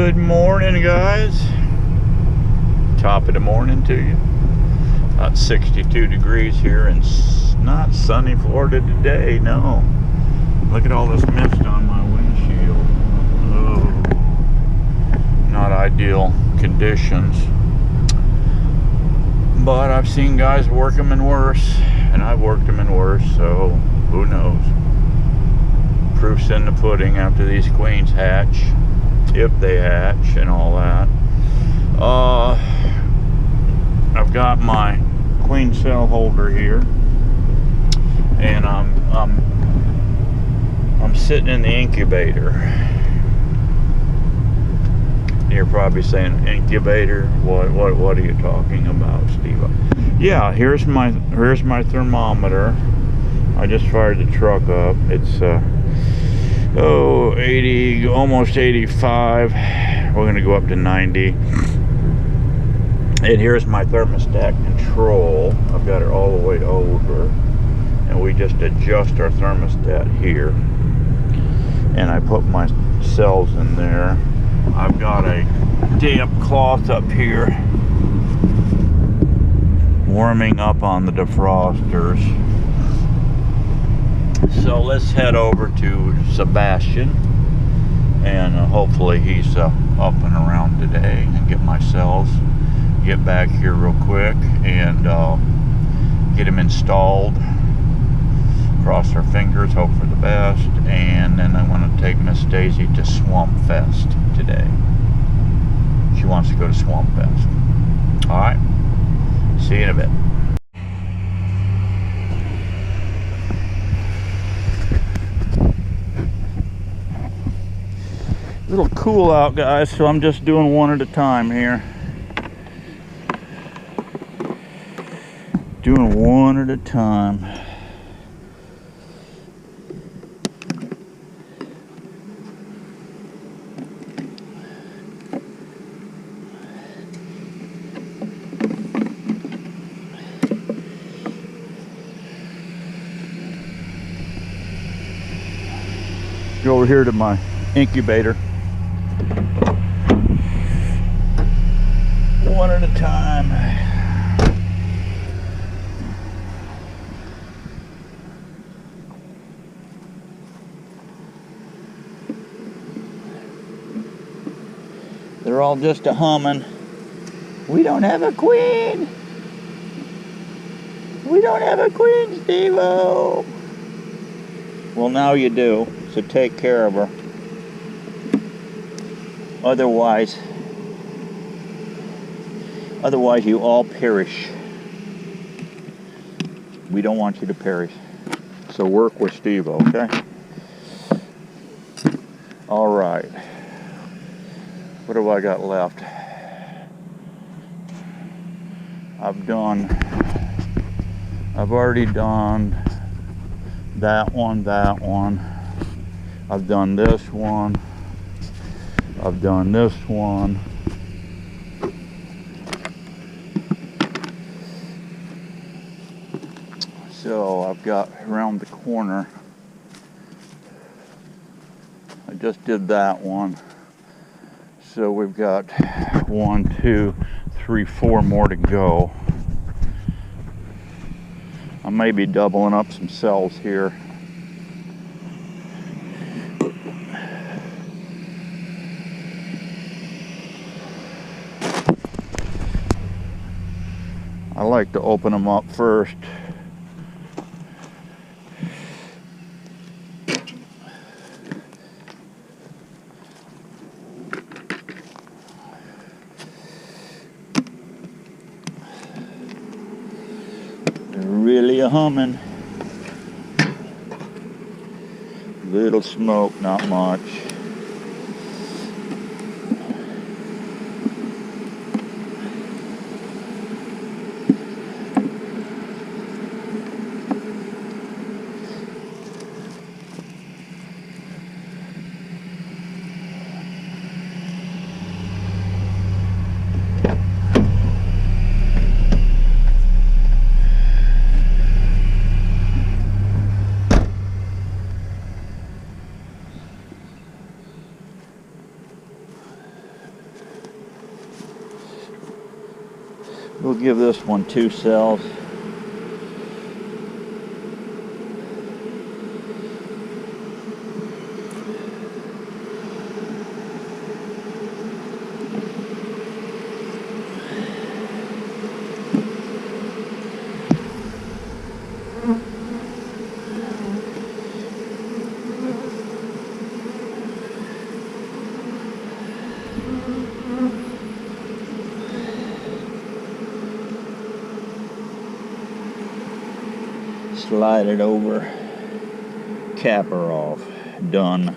Good morning, guys. Top of the morning to you. About 62 degrees here in not sunny Florida today, no. Look at all this mist on my windshield. Oh, not ideal conditions. But I've seen guys work them in worse, and I've worked them in worse, so who knows. Proof's in the pudding after these queens hatch, if they hatch and all that. I've got my queen cell holder here, and I'm sitting in the incubator. You're probably saying, incubator? What are you talking about, Steve? Yeah, here's my thermometer. I just fired the truck up. It's 80, almost 85. We're gonna go up to 90. And here's my thermostat control. I've got it all the way over, and we just adjust our thermostat here. And I put my cells in there. I've got a damp cloth up here warming up on the defrosters. So let's head over to Sebastian, and hopefully he's up and around today, and get my cells, get back here real quick and get him installed. Cross our fingers, hope for the best. And then I want to take Miss Daisy to Swamp Fest today. She wants to go to Swamp Fest. Alright, see you in a bit. A little cool out, guys, so I'm just doing one at a time here. Doing one at a time. Go over here to my incubator. One at a time. They're all just a humming. We don't have a queen. We don't have a queen, Steve-o. Well, now you do, so take care of her. Otherwise you all perish. We don't want you to perish. So work with Steve, okay? All right. What have I got left? I've already done that one. I've done this one. I've done this one. So I've got around the corner. I just did that one. So we've got 1, 2, 3, 4 more to go. I may be doubling up some cells here. I like to open them up first. Really a humming. Little smoke, not much. We'll give this one 2 cells. Slide it over, cap her off, done.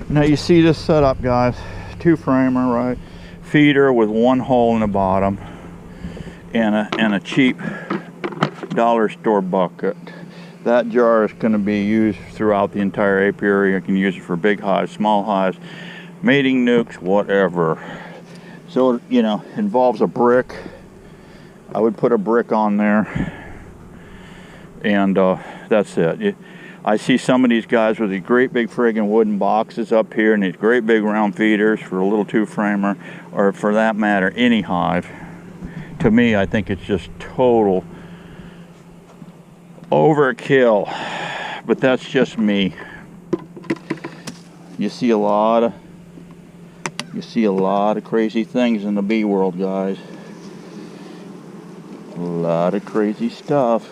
Now you see this setup, guys, 2-framer, right? Feeder with 1 hole in the bottom and a cheap dollar store bucket. That jar is going to be used throughout the entire apiary. You can use it for big hives, small hives, mating nukes, whatever. So, you know, involves a brick. I would put a brick on there, and that's it. I see some of these guys with these great big friggin' wooden boxes up here and these great big round feeders for a little 2-framer, or for that matter, any hive. To me, I think it's just total overkill, but that's just me. You see a lot of crazy things in the bee world, guys. A lot of crazy stuff.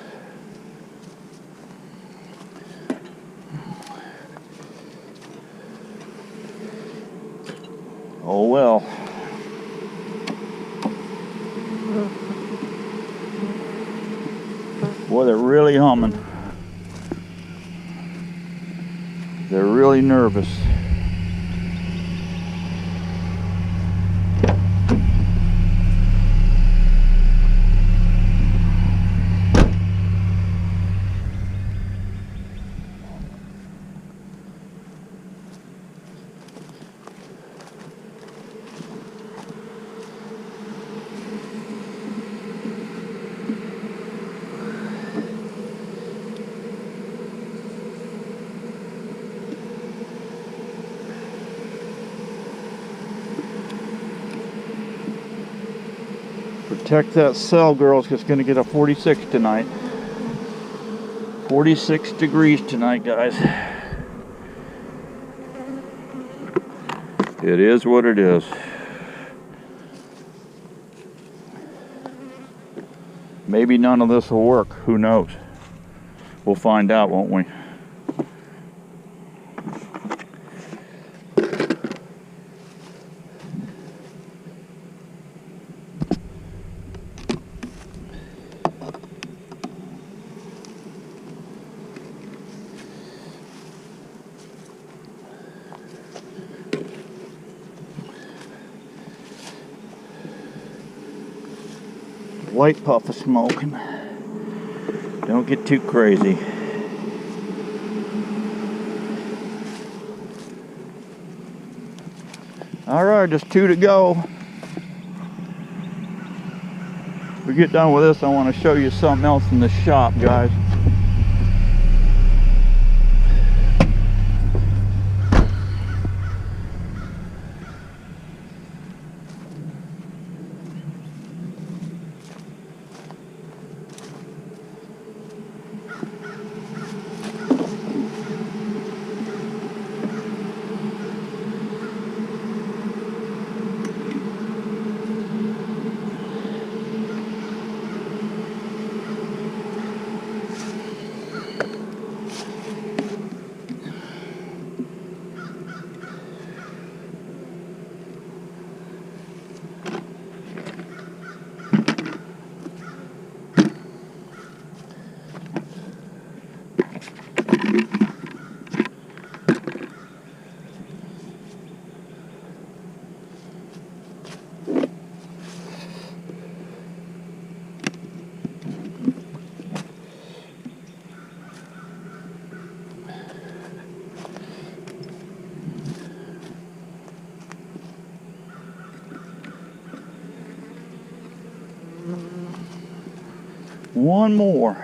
Oh well. Boy, they're really humming. They're really nervous. Protect that cell, girls, 'cause it's going to get a 46 tonight. 46 degrees tonight, guys. It is what it is. Maybe none of this will work. Who knows? We'll find out, won't we? White puff of smoke. Don't get too crazy. Alright, just 2 to go. When we get done with this, I want to show you something else in the shop, guys. One more.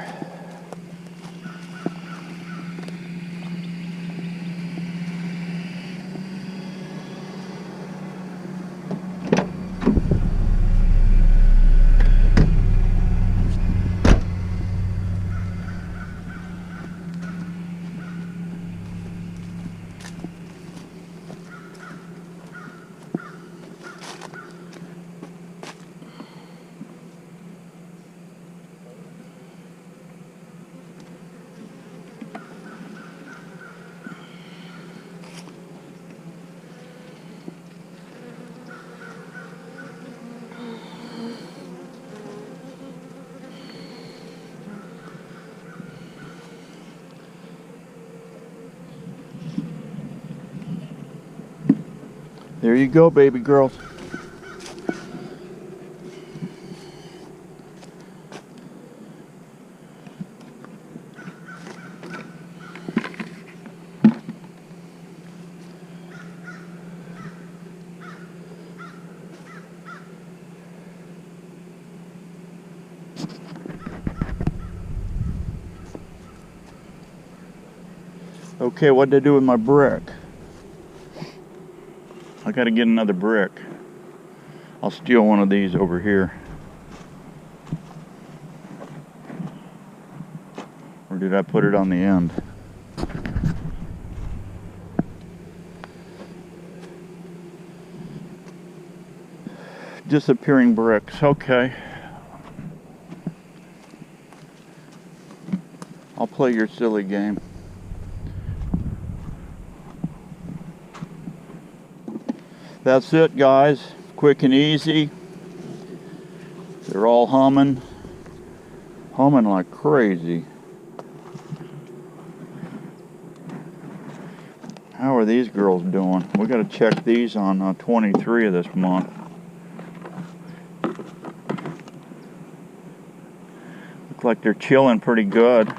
There you go, baby girls. Okay, what did I do with my brick? I gotta get another brick. I'll steal one of these over here. Or did I put it on the end? Disappearing bricks, okay. I'll play your silly game. That's it, guys. Quick and easy. They're all humming like crazy. How are these girls doing? We got to check these on 23 of this month. Look like they're chilling pretty good.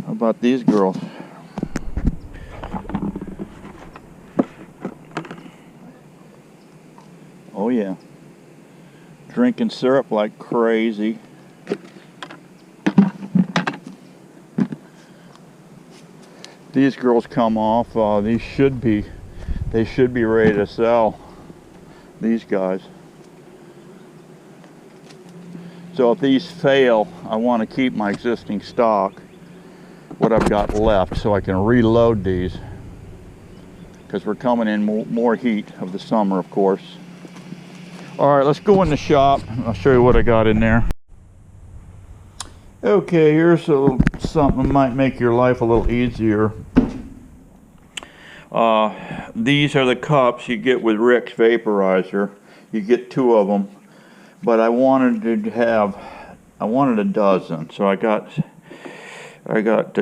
How about these girls? Oh yeah, drinking syrup like crazy. These girls come off. They should be ready to sell. These guys. So if these fail, I want to keep my existing stock, what I've got left, so I can reload these. Because we're coming in more heat of the summer, of course. All right, let's go in the shop. I'll show you what I got in there. Okay, here's something that might make your life a little easier. These are the cups you get with Rick's vaporizer. You get 2 of them, but I wanted a dozen, so I got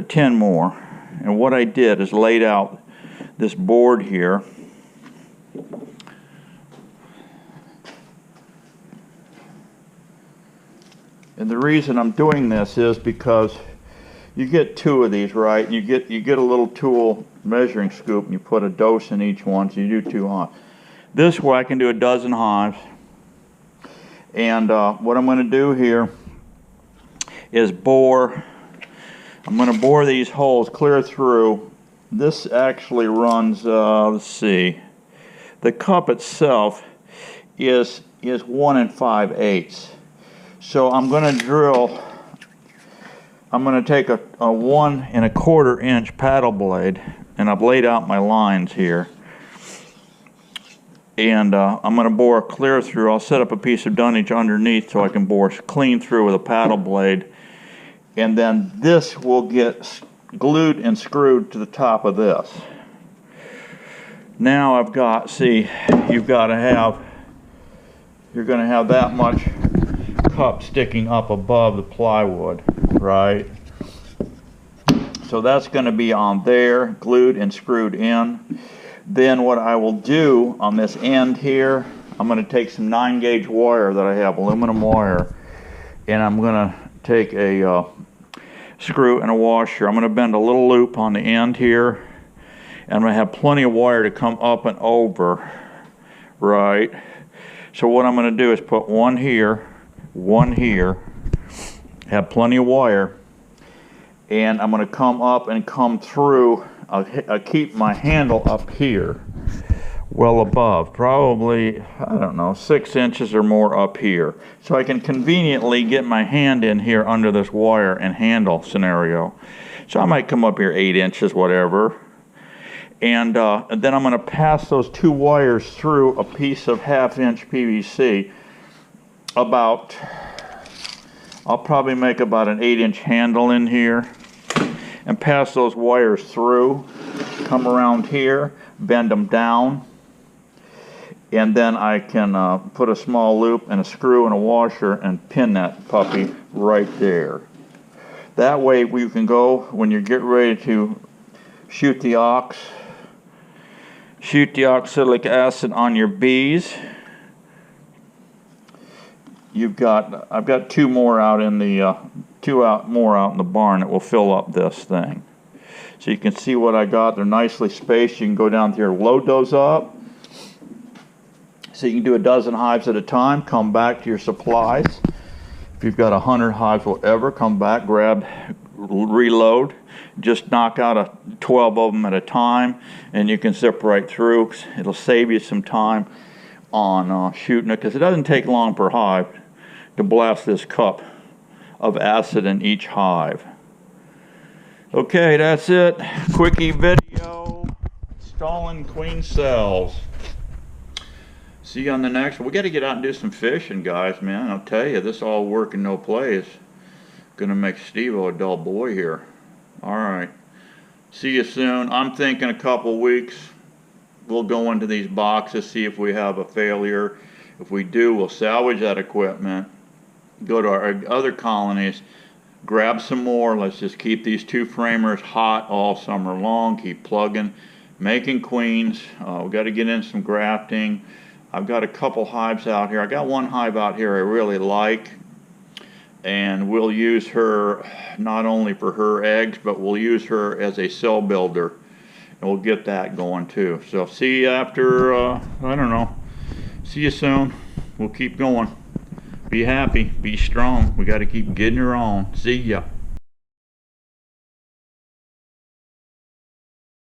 10 more. And what I did is laid out this board here. And the reason I'm doing this is because you get 2 of these, right? You get a little tool measuring scoop, and you put a dose in each one, so you do 2 hives. This way I can do a dozen hives. And what I'm going to do here is I'm going to bore these holes clear through. This actually runs, let's see, the cup itself is 1 5/8. So I'm going to drill, I'm going to take a 1 1/4 inch paddle blade, and I've laid out my lines here. And I'm going to bore clear through. I'll set up a piece of dunnage underneath so I can bore clean through with a paddle blade. And then this will get glued and screwed to the top of this. Now I've got, see, you're going to have that much cup sticking up above the plywood, right? So that's going to be on there, glued and screwed in. Then what I will do on this end here, I'm going to take some 9-gauge wire that I have, aluminum wire, and I'm going to take a screw and a washer. I'm going to bend a little loop on the end here, and I'm going to have plenty of wire to come up and over, right? So what I'm going to do is put one here, have plenty of wire, and I'm going to come up and come through. I'll keep my handle up here, well above, probably, I don't know, 6 inches or more up here. So I can conveniently get my hand in here under this wire and handle scenario. So I might come up here 8 inches, whatever. And then I'm going to pass those 2 wires through a piece of 1/2 inch PVC. I'll probably make about an 8 inch handle in here, and pass those wires through, come around here, bend them down, and then I can put a small loop and a screw and a washer and pin that puppy right there. That way we can go, when you get ready to shoot the ox, shoot the oxalic acid on your bees. I've got two more out in the more out in the barn that will fill up this thing. So you can see what I got. They're nicely spaced. You can go down here, load those up. So you can do a dozen hives at a time. Come back to your supplies. If you've got 100 hives, whatever, come back, grab, reload. Just knock out 12 of them at a time, and you can zip right through. It'll save you some time on shooting it, because it doesn't take long per hive to blast this cup of acid in each hive. Okay, that's it. Quickie video. Installing queen cells. See you on the next one. We got to get out and do some fishing, guys, man. I'll tell you, this all work and no play is going to make Steve-O a dull boy here. All right. See you soon. I'm thinking a couple weeks we'll go into these boxes, see if we have a failure. If we do, we'll salvage that equipment, go to our other colonies, grab some more. Let's just keep these two framers hot all summer long. Keep plugging, making queens. We've got to get in some grafting. I've got a couple hives out here. I got one hive out here I really like, and we'll use her not only for her eggs, but we'll use her as a cell builder, and we'll get that going too. So see you after, I don't know, see you soon. We'll keep going. Be happy, be strong. We got to keep getting her on. See ya.